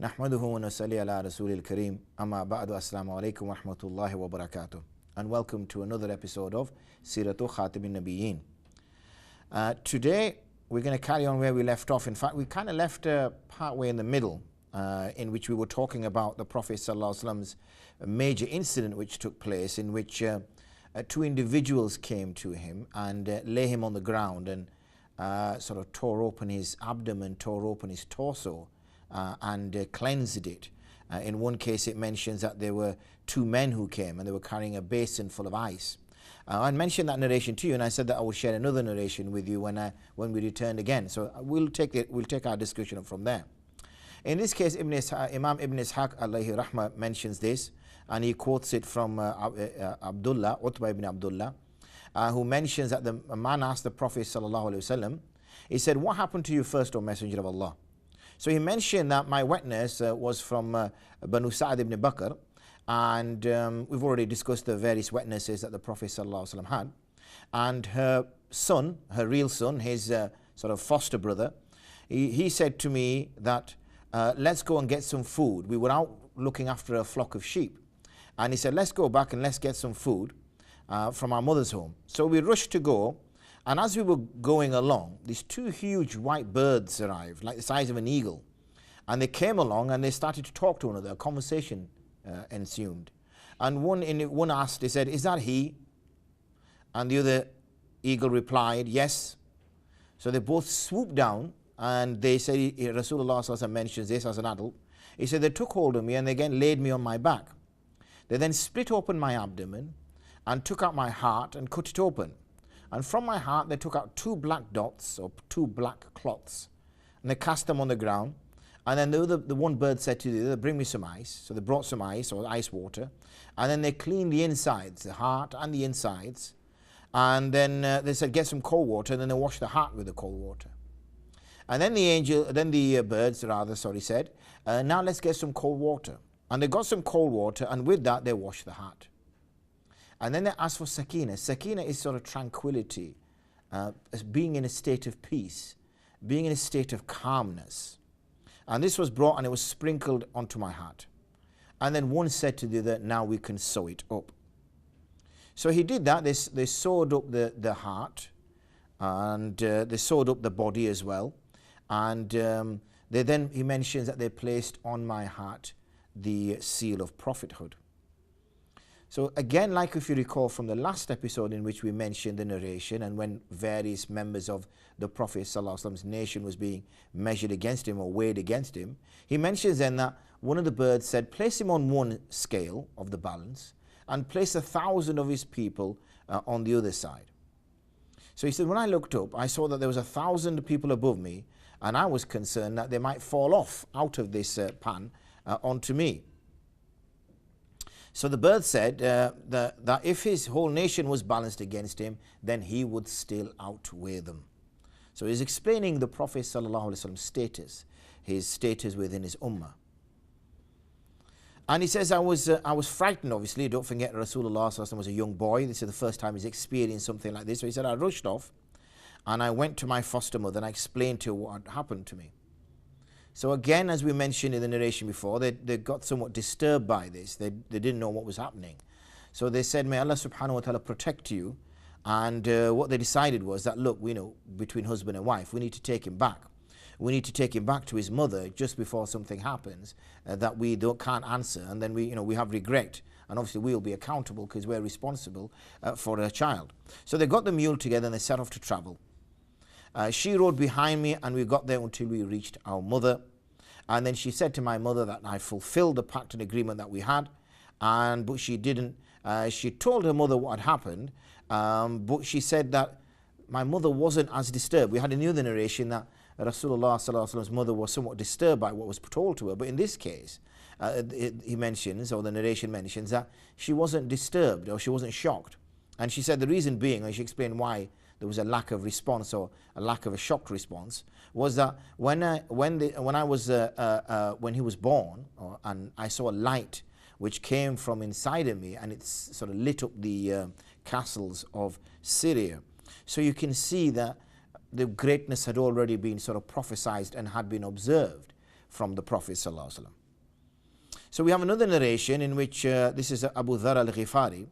نحمده ونصلي على رسول الكريم أما بعد السلام عليكم ورحمة الله وبركاته. And welcome to another episode of Khatam. Today we're going to carry on where we left off. In fact, we kind of left part way in the middle in which we were talking about the Prophet ﷺ's major incident which took place, in which two individuals came to him and lay him on the ground and sort of tore open his abdomen, tore open his torso, and cleansed it. In one case it mentions that there were two men who came and they were carrying a basin full of ice. I mentioned that narration to you, and I said that I will share another narration with you when we return again. So we'll take our discussion from there. In this case, Imam Ibn Ishaq alayhi rahmah mentions this, and he quotes it from Utbah ibn Abdullah, who mentions that the man asked the Prophet sallallahu alaihi wasallam, he said, "What happened to you first, O Messenger of Allah?" So he mentioned that my wetness was from Banu Sa'ad ibn Bakr, and we've already discussed the various wetnesses that the Prophet ﷺ had. And her son, her real son, his sort of foster brother, he said to me that let's go and get some food. We were out looking after a flock of sheep, and he said, let's go back and let's get some food from our mother's home. So we rushed to go. And as we were going along, these two huge white birds arrived, like the size of an eagle. And they came along and they started to talk to one another. A conversation ensued. And one asked, he said, "Is that he?" And the other eagle replied, "Yes." So they both swooped down, and they said, Rasulullah ﷺ mentions this as an adult. He said, they took hold of me and they again laid me on my back. They then split open my abdomen and took out my heart and cut it open. And from my heart they took out two black dots, or two black clots, and they cast them on the ground. And then the one bird said to the other, "Bring me some ice." So they brought some ice, or ice water, and then they cleaned the insides, the heart and the insides. And then they said, "Get some cold water," and then they washed the heart with the cold water. And then the birds said, "Now let's get some cold water." And they got some cold water, and with that they washed the heart. And then they asked for sakina. Sakina is sort of tranquility, as being in a state of peace, being in a state of calmness. And this was brought and it was sprinkled onto my heart. And then one said to the other, "Now we can sew it up." So he did that. They sewed up the heart, and they sewed up the body as well. And he mentions that they placed on my heart the seal of prophethood. So again, like if you recall from the last episode in which we mentioned the narration, and when various members of the Prophet ﷺ's nation was being measured against him or weighed against him, he mentions then that one of the birds said, "Place him on one scale of the balance and place 1,000 of his people on the other side." So he said, when I looked up, I saw that there was 1,000 people above me, and I was concerned that they might fall off out of this pan onto me. So the bird said that if his whole nation was balanced against him, then he would still outweigh them. So he's explaining the Prophet ﷺ's status, his status within his ummah. And he says, I was frightened, obviously. Don't forget, Rasulullah ﷺ was a young boy. This is the first time he's experienced something like this. So he said, I rushed off and I went to my foster mother and I explained to her what had happened to me. So again, as we mentioned in the narration before, they got somewhat disturbed by this. They didn't know what was happening. So they said, "May Allah subhanahu wa ta'ala protect you." And what they decided was that, look, between husband and wife, we need to take him back. We need to take him back to his mother just before something happens that we can't answer. And then we have regret. And obviously we'll be accountable because we're responsible for a child. So they got the mule together and they set off to travel. She rode behind me and we got there until we reached our mother. And then she said to my mother that I fulfilled the pact and agreement that we had, but she didn't. She told her mother what had happened, but she said that my mother wasn't as disturbed. We had another narration that Rasulullah ﷺ's mother was somewhat disturbed by what was told to her, but in this case, he mentions, or the narration mentions, that she wasn't disturbed or she wasn't shocked. And she said the reason being, and she explained why there was a lack of response or a lack of a shocked response, was that when he was born, and I saw a light which came from inside of me, and it sort of lit up the castles of Syria. So you can see that the greatness had already been sort of prophesied and had been observed from the Prophet ﷺ. So we have another narration in which this is Abu Dhar al-Ghifari,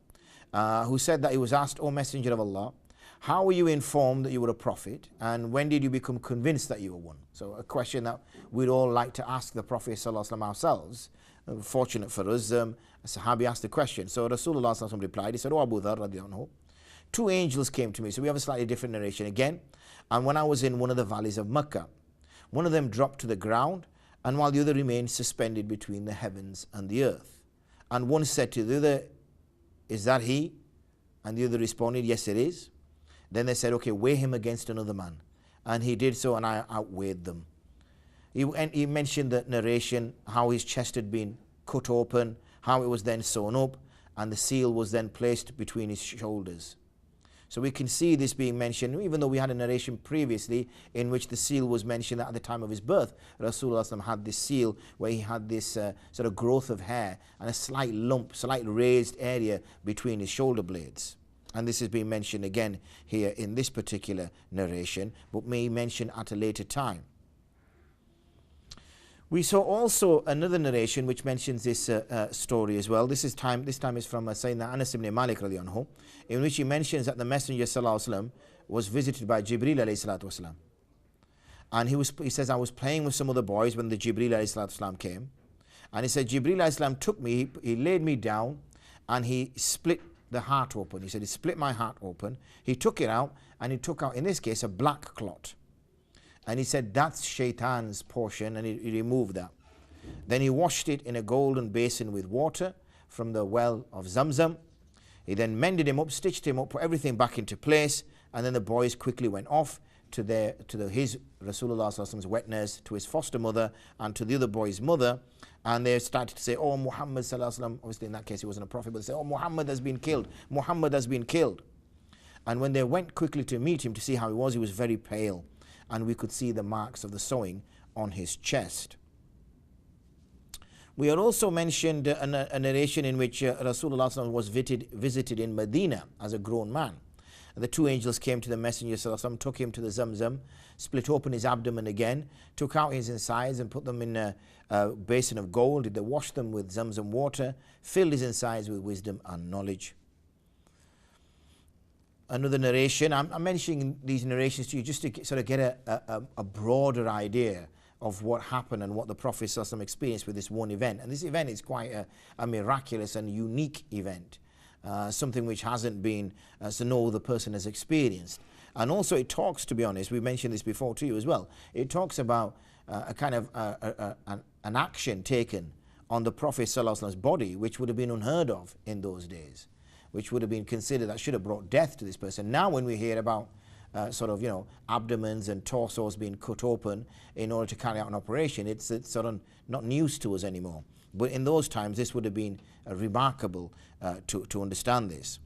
who said that he was asked, O Messenger of Allah, how were you informed that you were a prophet, and when did you become convinced that you were one? So a question that we'd all like to ask the Prophet ﷺ ourselves. Fortunate for us, a Sahabi asked the question. So Rasulullah ﷺ replied, he said, O Abu Dhar radiallahu anhu, two angels came to me. So we have a slightly different narration again. And when I was in one of the valleys of Mecca, one of them dropped to the ground, and while the other remained suspended between the heavens and the earth. And one said to the other, is that he? And the other responded, yes, it is. Then they said, okay, weigh him against another man. And he did so, and I outweighed them. He mentioned the narration, how his chest had been cut open, how it was then sewn up, and the seal was then placed between his shoulders. So we can see this being mentioned, even though we had a narration previously in which the seal was mentioned that at the time of his birth, Rasulullah had this seal where he had this sort of growth of hair and a slight lump, slight raised area between his shoulder blades. And this is being mentioned again here in this particular narration, but may mention at a later time. We saw also another narration which mentions this story as well. This time is from Sayyidina Anas ibn Malik radiallahu anhu, in which he mentions that the Messenger sallallahu alaihi wasallam was visited by Jibreel alayhi salatu wasalam. And he says, I was playing with some other boys when the Jibreel alayhi salatu wasalam came. And he said, Jibreel alayhi salam took me, he laid me down, and he split the heart open. He said, he split my heart open. He took it out, and he took out, in this case, a black clot. And he said, that's Shaitan's portion, and he removed that. Then he washed it in a golden basin with water from the well of Zamzam. He then mended him up, stitched him up, put everything back into place, and then the boys quickly went off to his Rasulullah's wet nurse, to his foster mother, and to the other boy's mother, and they started to say, oh, Muhammad sallallahu alaihi wasallam, obviously in that case he wasn't a prophet, but they said, oh, Muhammad has been killed, Muhammad has been killed. And when they went quickly to meet him to see how he was very pale, and we could see the marks of the sewing on his chest. We are also mentioned a narration in which Rasulullah was visited in Medina as a grown man. And the two angels came to the Messenger, took him to the Zamzam, split open his abdomen again, took out his insides and put them in a basin of gold. They washed them with Zamzam water, filled his insides with wisdom and knowledge. Another narration, I'm mentioning these narrations to you just to sort of get a broader idea of what happened and what the Prophet ﷺ experienced with this one event. And this event is quite a miraculous and unique event, something which hasn't been, so no other person has experienced. And also it talks, to be honest, we mentioned this before to you as well, it talks about a kind of an action taken on the Prophet ﷺ's body, which would have been unheard of in those days, which would have been considered that should have brought death to this person. Now when we hear about abdomens and torsos being cut open in order to carry out an operation, it's sort of not news to us anymore. But in those times this would have been remarkable to understand this.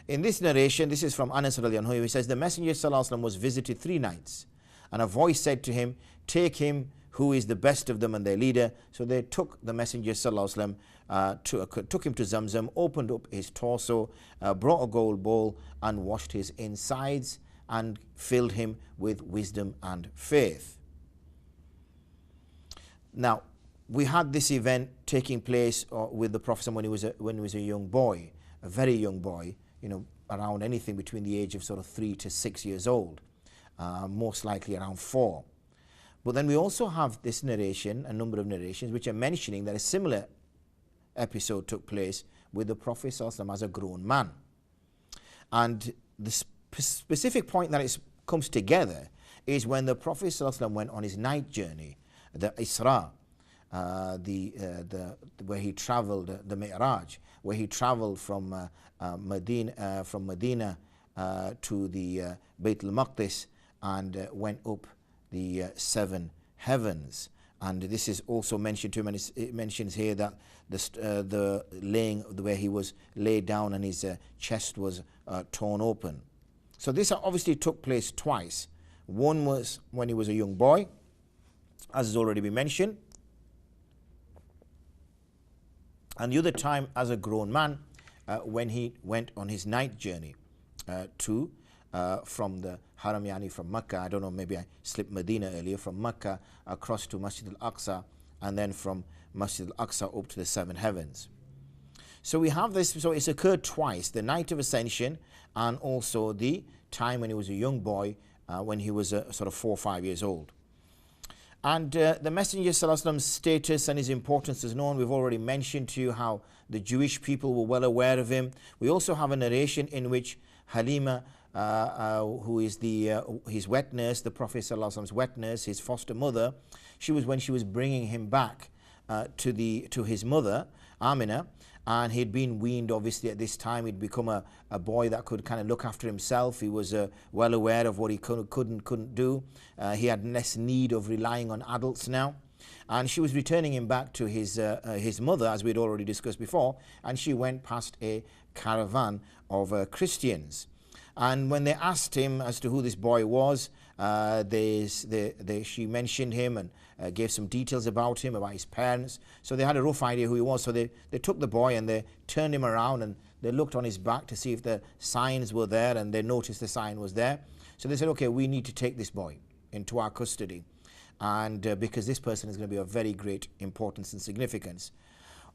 In this narration, this is from Anas radiallahu anhu, he says, the Messenger sallallahu alaihi wasallam was visited 3 nights, and a voice said to him, take him who is the best of them and their leader. So they took the Messenger sallallahu alaihi wasallam, took him to Zamzam, opened up his torso, brought a gold bowl and washed his insides and filled him with wisdom and faith. Now, we had this event taking place with the Prophet when he was a young boy, a very young boy, around anything between the age of sort of 3 to 6 years old, most likely around 4. But then we also have this narration, a number of narrations, which are mentioning that a similar episode took place with the Prophet ﷺ as a grown man. And the specific point that it comes together is when the Prophet ﷺ went on his night journey, the Isra, where he traveled, the Mi'raj, where he traveled from Medina to the Bayt al-Maqdis and went up the 7 heavens. And this is also mentioned to him, and it mentions here that the laying where he was laid down and his chest was torn open. So this obviously took place twice. One was when he was a young boy, as has already been mentioned, and the other time as a grown man when he went on his night journey to from the Haram, yani from Mecca. I don't know, maybe I slipped Medina earlier, from Mecca across to Masjid al-Aqsa, and then from Masjid al-Aqsa up to the seven heavens. So we have this, so it's occurred twice, the night of ascension and also the time when he was a young boy, when he was sort of 4 or 5 years old. And the Messenger ﷺ's status and his importance is known. We've already mentioned to you how the Jewish people were well aware of him. We also have a narration in which Halima, who is his wet nurse, the Prophet ﷺ's wet nurse, his foster mother, when she was bringing him back to his mother, Amina, and he'd been weaned. Obviously at this time he'd become a boy that could kind of look after himself. He was well aware of what he couldn't do. He had less need of relying on adults now, and she was returning him back to his mother, as we'd already discussed before, and she went past a caravan of Christians. And when they asked him as to who this boy was, she mentioned him and gave some details about him, about his parents. So they had a rough idea who he was. So they took the boy and they turned him around and they looked on his back to see if the signs were there, and they noticed the sign was there. So they said, okay, we need to take this boy into our custody, and because this person is going to be of very great importance and significance.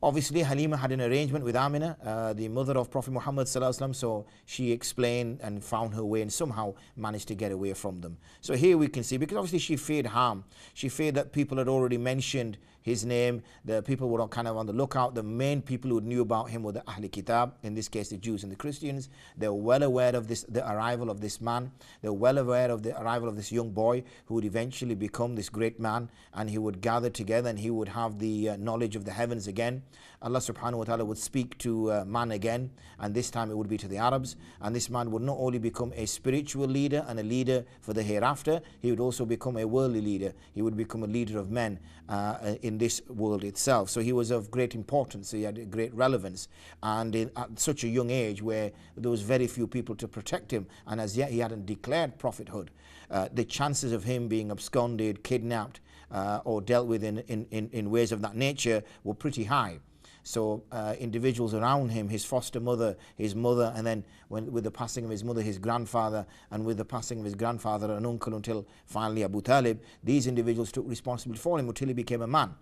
Obviously, Halima had an arrangement with Amina, the mother of Prophet Muhammad ﷺ, so she explained and found her way and somehow managed to get away from them. So here we can see, because obviously she feared harm. She feared that people had already mentioned his name. The people were kind of on the lookout. The main people who knew about him were the Ahl Kitab, in this case the Jews and the Christians. They were well aware of the arrival of this man. They were well aware of the arrival of this young boy who would eventually become this great man, and he would gather together and he would have the knowledge of the heavens again. Allah subhanahu wa ta'ala would speak to man again, and this time it would be to the Arabs, and this man would not only become a spiritual leader and a leader for the hereafter, he would also become a worldly leader. He would become a leader of men in this world itself. So he was of great importance, he had great relevance, and at such a young age where there was very few people to protect him, and as yet he hadn't declared prophethood, the chances of him being absconded, kidnapped, or dealt with in ways of that nature were pretty high. So individuals around him, his foster mother, his mother, and then with the passing of his mother, his grandfather, and with the passing of his grandfather, an uncle, until finally Abu Talib, these individuals took responsibility for him until he became a man,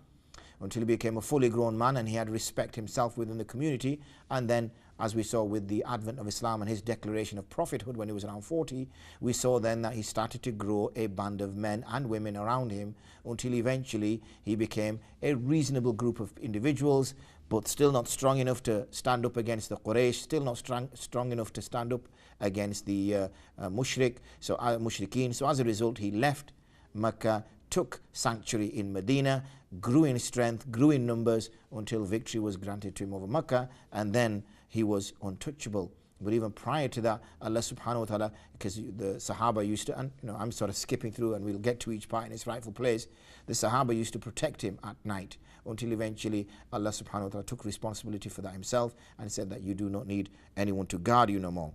until he became a fully grown man, and he had respect himself within the community. And then, as we saw with the advent of Islam and his declaration of prophethood when he was around 40, we saw then that he started to grow a band of men and women around him, until eventually he became a reasonable group of individuals, but still not strong enough to stand up against the Quraysh, still not strong enough to stand up against the mushrikeen. So as a result, he left Mecca, took sanctuary in Medina, grew in strength, grew in numbers, until victory was granted to him over Mecca, and then he was untouchable. But even prior to that, Allah subhanahu wa ta'ala, because the Sahaba used to, and I'm sort of skipping through and we'll get to each part in its rightful place, the Sahaba used to protect him at night, until eventually Allah subhanahu wa ta'ala took responsibility for that himself and said that you do not need anyone to guard you no more.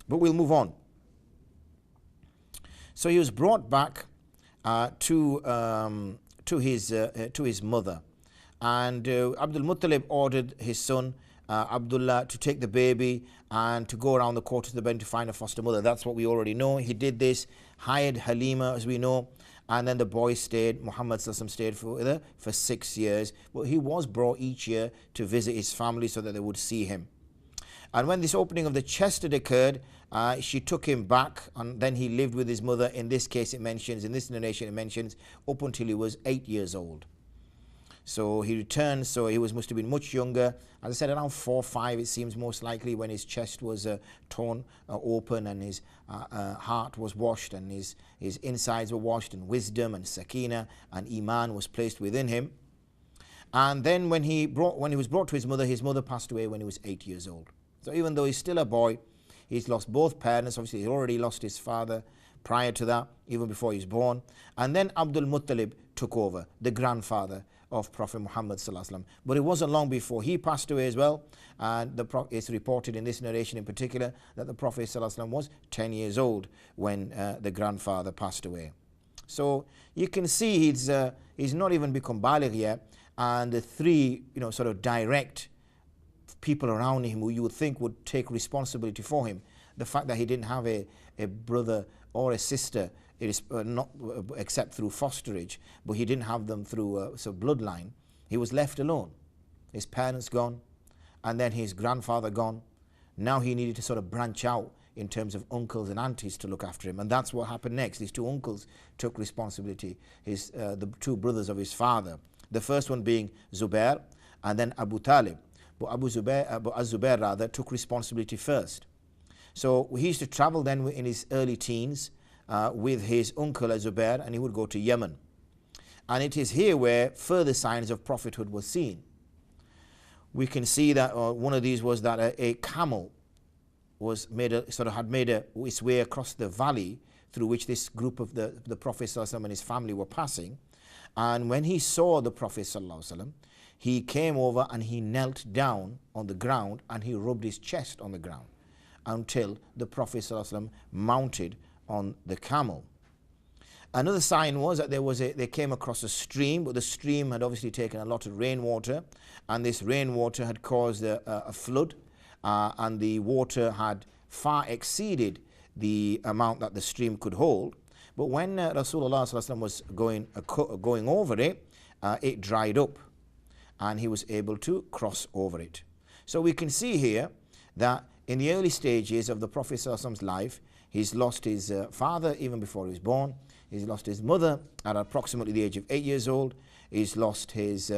But we'll move on. So he was brought back to his mother, and Abdul Muttalib ordered his son Abdullah to take the baby and to go around the quarters of the bed to find a foster mother. That's what we already know. He did this, hired Halima, as we know, and then the boy stayed, Muhammad stayed for 6 years. But he was brought each year to visit his family so that they would see him. And when this opening of the chest had occurred, she took him back, and then he lived with his mother. In this case, in this narration, it mentions up until he was 8 years old. So he returned, so he must have been much younger. As I said, around 4 or 5, it seems most likely, when his chest was torn open and his heart was washed and his insides were washed, and wisdom and sakina and iman was placed within him. And then when he was brought to his mother passed away when he was 8 years old. So even though he's still a boy, he's lost both parents. Obviously, he's already lost his father prior to that, even before he was born. And then Abdul Muttalib took over, the grandfather of Prophet Muhammad ﷺ. But it wasn't long before he passed away as well, and it's reported in this narration in particular that the Prophet ﷺ was 10 years old when the grandfather passed away. So you can see he's not even become baligh yet, and the three sort of direct people around him who you would think would take responsibility for him, the fact that he didn't have a brother or a sister, it is not except through fosterage, but he didn't have them through bloodline. He was left alone. His parents gone, and then his grandfather gone. Now he needed to sort of branch out in terms of uncles and aunties to look after him, and that's what happened next. His two uncles took responsibility, the two brothers of his father. The first one being Zubair, and then Abu Talib. But Az-Zubair rather took responsibility first. So he used to travel then in his early teens with his uncle Az-Zubair, and he would go to Yemen. And it is here where further signs of prophethood were seen. We can see that one of these was that a camel was had made its way across the valley through which this group of the Prophet ﷺ and his family were passing. And when he saw the Prophet ﷺ, he came over and he knelt down on the ground and he rubbed his chest on the ground until the Prophet ﷺ mounted on the camel. Another sign was that they came across a stream, but the stream had obviously taken a lot of rainwater, and this rainwater had caused a flood, and the water had far exceeded the amount that the stream could hold. But when Rasulullah ﷺ was going over it, it dried up, and he was able to cross over it. So we can see here that in the early stages of the Prophet ﷺ's life, he's lost his father even before he was born. He's lost his mother at approximately the age of 8 years old. He's lost his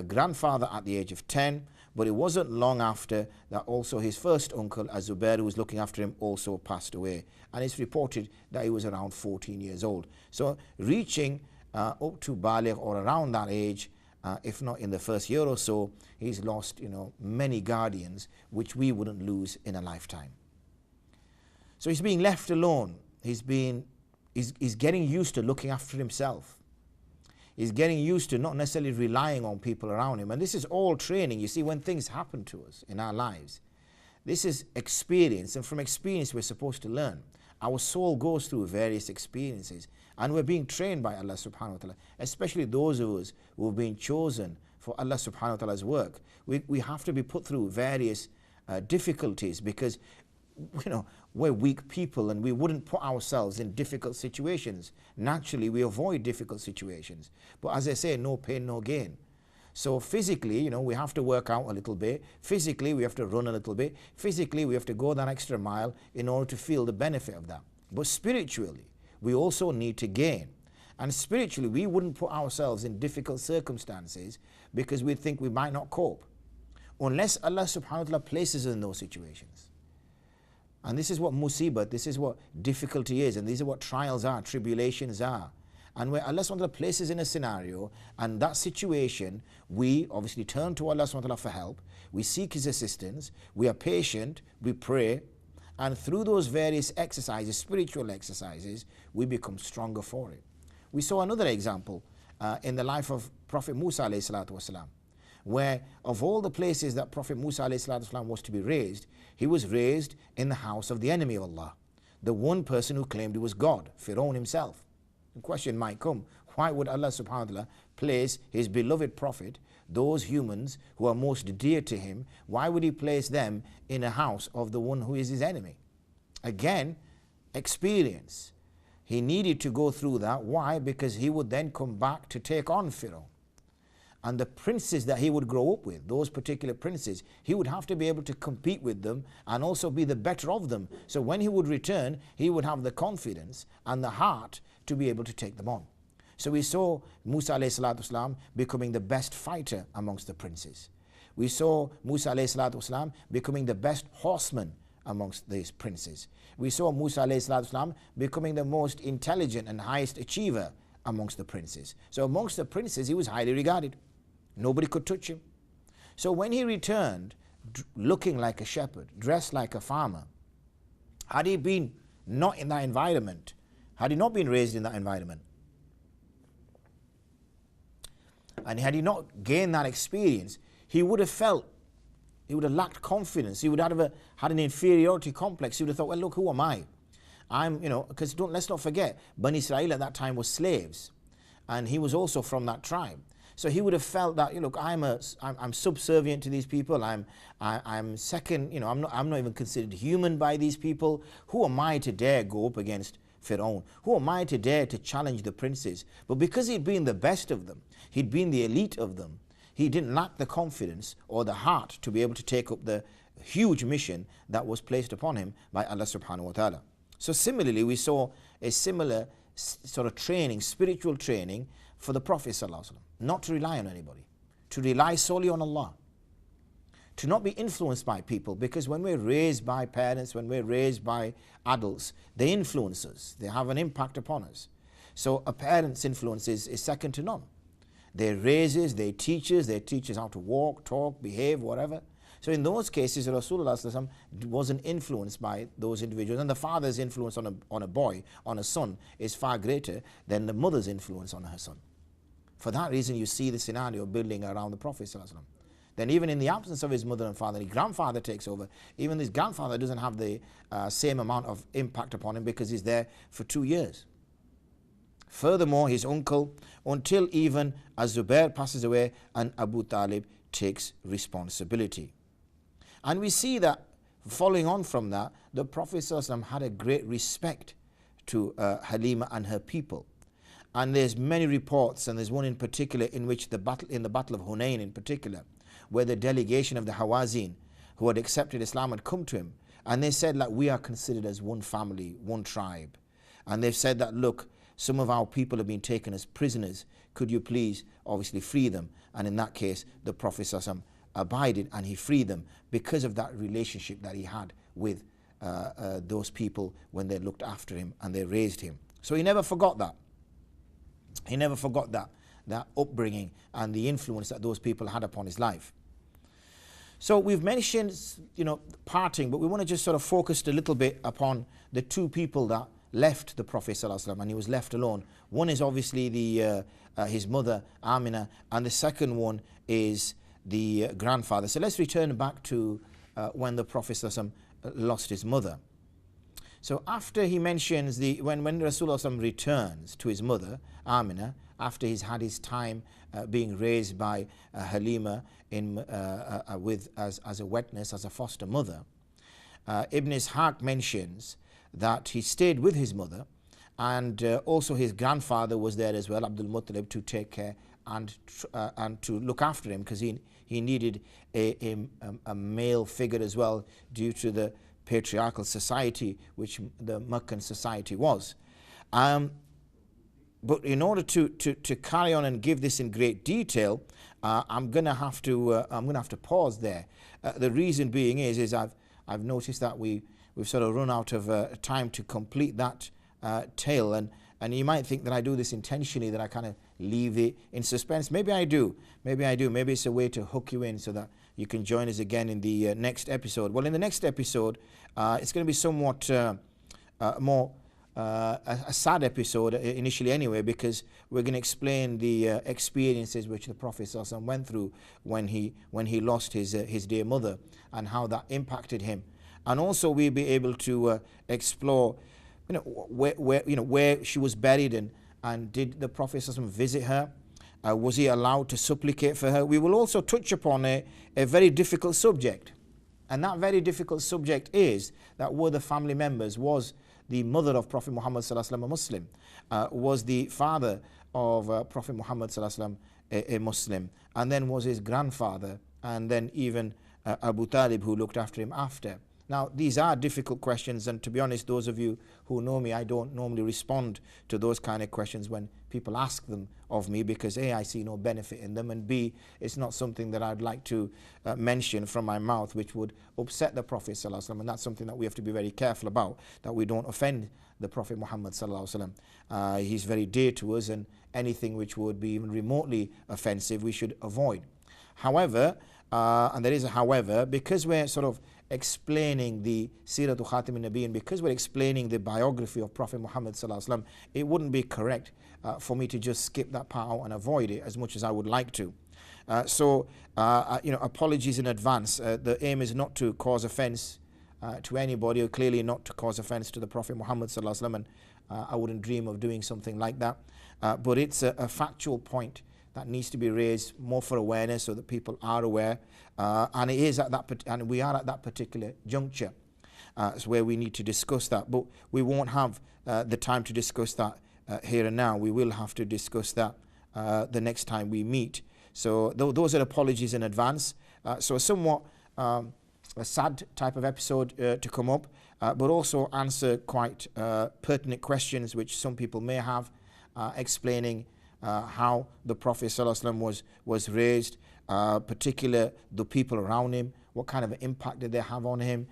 grandfather at the age of 10. But it wasn't long after that also his first uncle, Az-Zubair, who was looking after him, also passed away. And it's reported that he was around 14 years old. So reaching up to Baligh or around that age, if not in the first year or so, he's lost many guardians which we wouldn't lose in a lifetime. So he's being left alone. He's getting used to looking after himself. He's getting used to not necessarily relying on people around him. And this is all training. You see, when things happen to us in our lives, this is experience. And from experience, we're supposed to learn. Our soul goes through various experiences. And we're being trained by Allah subhanahu wa ta'ala, especially those of us who have been chosen for Allah subhanahu wa ta'ala's work. We have to be put through various difficulties because we're weak people and we wouldn't put ourselves in difficult situations. Naturally, we avoid difficult situations. But as I say, no pain, no gain. So physically, we have to work out a little bit. Physically, we have to run a little bit. Physically, we have to go that extra mile in order to feel the benefit of that. But spiritually, we also need to gain. And spiritually, we wouldn't put ourselves in difficult circumstances because we think we might not cope. Unless Allah subhanahu wa ta'ala places us in those situations. And this is what musibat, this is what difficulty is, and these are what trials are, tribulations are. And where Allah subhanahu wa ta'ala places in a scenario, and that situation, we obviously turn to Allah subhanahu wa ta'ala for help, we seek His assistance, we are patient, we pray, and through those various exercises, spiritual exercises, we become stronger for it. We saw another example in the life of Prophet Musa alayhi salatu wasalam, where of all the places that Prophet Musa alayhi salatu wasalam was to be raised, he was raised in the house of the enemy of Allah, the one person who claimed he was God, Fir'aun himself. The question might come, why would Allah subhanahu wa ta'ala place his beloved prophet, those humans who are most dear to him, why would he place them in a house of the one who is his enemy? Again, experience. He needed to go through that. Why? Because he would then come back to take on Fir'aun. And the princes that he would grow up with, those particular princes, he would have to be able to compete with them and also be the better of them. So when he would return, he would have the confidence and the heart to be able to take them on. So we saw Musa alayhi salatu wasalam becoming the best fighter amongst the princes. We saw Musa alayhi salatu wasalam becoming the best horseman amongst these princes. We saw Musa alayhi salatu wasalam becoming the most intelligent and highest achiever amongst the princes. So amongst the princes, he was highly regarded. Nobody could touch him. So when he returned, looking like a shepherd, dressed like a farmer, had he been not in that environment, had he not been raised in that environment, and had he not gained that experience, he would have felt, he would have lacked confidence, he would have had an inferiority complex. He would have thought, well, look, who am I? Because let's not forget, Bani Israel at that time was slaves, and he was also from that tribe. So he would have felt that, look, I'm subservient to these people. I'm second. I'm not even considered human by these people. Who am I to dare go up against Fir'aun? Who am I to dare to challenge the princes? But because he'd been the best of them, he'd been the elite of them, he didn't lack the confidence or the heart to be able to take up the huge mission that was placed upon him by Allah subhanahu wa ta'ala. So similarly, we saw a similar sort of training, spiritual training for the Prophet sallallahu alaihi wasallam, not to rely on anybody, to rely solely on Allah, to not be influenced by people, because when we're raised by parents, when we're raised by adults, they influence us, they have an impact upon us. So a parent's influence is second to none. They raise us, they teach us how to walk, talk, behave, whatever. So in those cases, Rasulullah sallallahu alaihi wasallam wasn't influenced by those individuals, and the father's influence on a boy, on a son, is far greater than the mother's influence on her son. For that reason, you see the scenario building around the Prophet sallallahu alaihi wasallam. Then even in the absence of his mother and father, his grandfather takes over. Even his grandfather doesn't have the same amount of impact upon him because he's there for 2 years. Furthermore, his uncle, until even as Zubair passes away and Abu Talib takes responsibility. And we see that following on from that, the Prophet ﷺ had a great respect to Halima and her people. And there's many reports, and there's one in particular in which in the battle of Hunayn in particular, where the delegation of the Hawazin who had accepted Islam had come to him, and they said that we are considered as one family, one tribe. And they've said that, look, some of our people have been taken as prisoners. Could you please obviously free them? And in that case, the Prophet ﷺ abided and he freed them because of that relationship that he had with those people when they looked after him and they raised him. So he never forgot that. He never forgot that upbringing and the influence that those people had upon his life. So we've mentioned, parting, but we want to just sort of focus a little bit upon the two people that left the Prophet ﷺ and he was left alone. One is obviously his mother Amina, and the second one is the grandfather. So let's return back to when the Prophet ﷺ lost his mother. So after he mentions when Rasulullah returns to his mother Amina, after he's had his time being raised by Halima as a witness, as a foster mother, Ibn Ishaq mentions that he stayed with his mother, and also his grandfather was there as well, Abdul Muttalib, to take care and to look after him, because he needed a male figure as well, due to the patriarchal society which the Meccan society was. But in order to carry on and give this in great detail, I'm gonna have to pause there. The reason being is I've noticed that we've sort of run out of time to complete that tale, and you might think that I do this intentionally, that I kind of leave it in suspense. Maybe I do. Maybe it's a way to hook you in so that you can join us again in the next episode. Well, in the next episode, it's going to be somewhat more a sad episode initially anyway, because we're going to explain the experiences which the Prophet ﷺ went through when he lost his dear mother, and how that impacted him. And also we'll be able to explore where she was buried, and did the Prophet ﷺ visit her? Was he allowed to supplicate for her? We will also touch upon a very difficult subject, and that very difficult subject is that were the family members, was the mother of Prophet Muhammad ﷺ a Muslim? Was the father of Prophet Muhammad ﷺ a Muslim? And then was his grandfather, and then even Abu Talib, who looked after him after? Now, these are difficult questions, and to be honest, those of you who know me, I don't normally respond to those kind of questions when people ask them of me, because A, I see no benefit in them, and B, it's not something that I'd like to mention from my mouth, which would upset the Prophet ﷺ, and that's something that we have to be very careful about, that we don't offend the Prophet Muhammad ﷺ. He's very dear to us, and anything which would be even remotely offensive we should avoid. However, and there is a however, because we're sort of explaining the Siratu Khatam Nabiyin, because we're explaining the biography of Prophet Muhammad ﷺ, it wouldn't be correct for me to just skip that part out and avoid it as much as I would like to. So apologies in advance. The aim is not to cause offense to anybody, or clearly not to cause offense to the Prophet Muhammad ﷺ, and I wouldn't dream of doing something like that. But it's a factual point that needs to be raised more for awareness so that people are aware. And it is at that, and we are at that particular juncture. It's where we need to discuss that, but we won't have the time to discuss that here and now. We will have to discuss that the next time we meet. So those are apologies in advance. So somewhat a sad type of episode to come up, but also answer quite pertinent questions which some people may have, explaining how the Prophet ﷺ was raised, particular the people around him, what kind of impact did they have on him.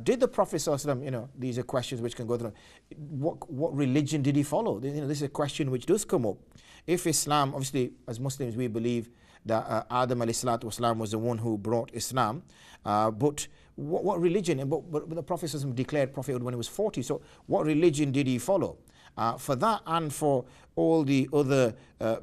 Did the Prophet ﷺ, these are questions which can go through, what religion did he follow? This is a question which does come up. If Islam, obviously as Muslims we believe that Adam ﷺ was the one who brought Islam, but what religion, but the Prophet ﷺ declared prophethood when he was 40, so what religion did he follow? For that and for all the other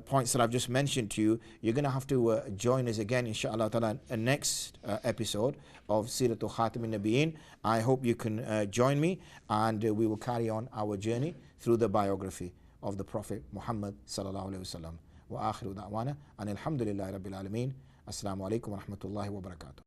points that I've just mentioned to you, you're going to have to join us again, inshallah ta'ala, next episode of Siratul Khatam Nabiyyin. I hope you can join me, and we will carry on our journey through the biography of the Prophet Muhammad sallallahu alaihi wasallam. Wa akhiru da'wana and alhamdulillahi rabbil alameen. Assalamu alaikum wa rahmatullahi wa barakatuh.